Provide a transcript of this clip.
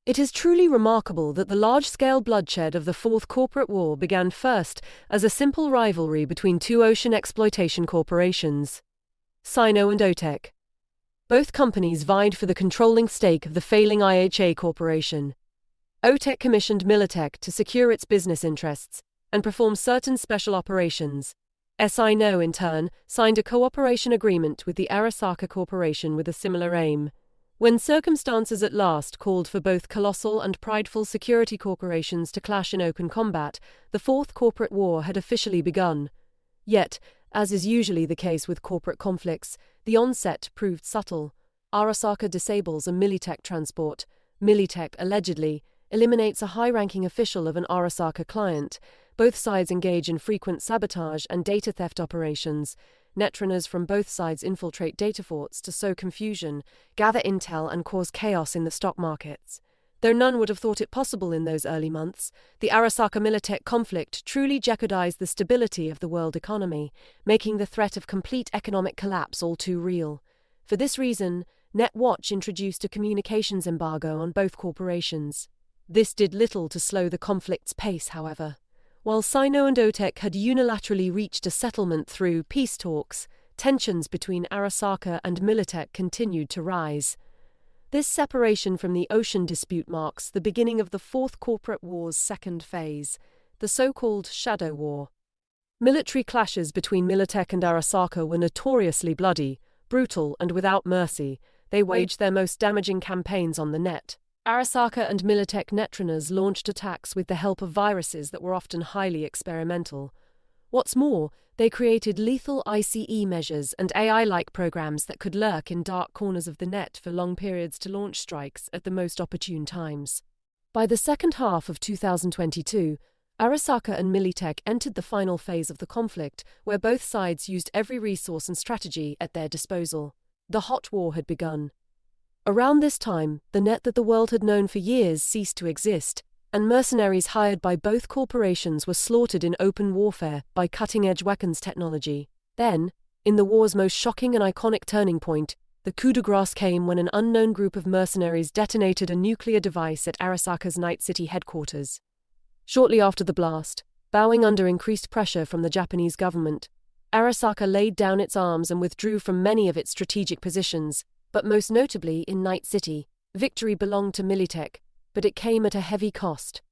It is truly remarkable that the large-scale bloodshed of the Fourth Corporate War began first as a simple rivalry between two ocean exploitation corporations, Sino and OTEC. Both companies vied for the controlling stake of the failing IHA Corporation. OTEC commissioned Militech to secure its business interests and perform certain special operations. Sino, in turn, signed a cooperation agreement with the Arasaka Corporation with a similar aim. When circumstances at last called for both colossal and prideful security corporations to clash in open combat, the Fourth Corporate War had officially begun. Yet, as is usually the case with corporate conflicts, the onset proved subtle. Arasaka disables a Militech transport. Militech, allegedly, eliminates a high-ranking official of an Arasaka client. Both sides engage in frequent sabotage and data theft operations. Netrunners from both sides infiltrate data forts to sow confusion, gather intel and cause chaos in the stock markets. Though none would have thought it possible in those early months, the Arasaka Militech conflict truly jeopardized the stability of the world economy, making the threat of complete economic collapse all too real. For this reason, NetWatch introduced a communications embargo on both corporations. This did little to slow the conflict's pace, however. While Sino and OTEC had unilaterally reached a settlement through peace talks, tensions between Arasaka and Militech continued to rise. This separation from the ocean dispute marks the beginning of the Fourth Corporate War's second phase, the so-called Shadow War. Military clashes between Militech and Arasaka were notoriously bloody, brutal, and without mercy. They waged their most damaging campaigns on the net. Arasaka and Militech netrunners launched attacks with the help of viruses that were often highly experimental. What's more, they created lethal ICE measures and AI-like programs that could lurk in dark corners of the net for long periods to launch strikes at the most opportune times. By the second half of 2022, Arasaka and Militech entered the final phase of the conflict, where both sides used every resource and strategy at their disposal. The hot war had begun. Around this time, the net that the world had known for years ceased to exist, and mercenaries hired by both corporations were slaughtered in open warfare by cutting-edge weapons technology. Then, in the war's most shocking and iconic turning point, the coup de grace came when an unknown group of mercenaries detonated a nuclear device at Arasaka's Night City headquarters. Shortly after the blast, bowing under increased pressure from the Japanese government, Arasaka laid down its arms and withdrew from many of its strategic positions, but most notably in Night City. Victory belonged to Militech, but it came at a heavy cost.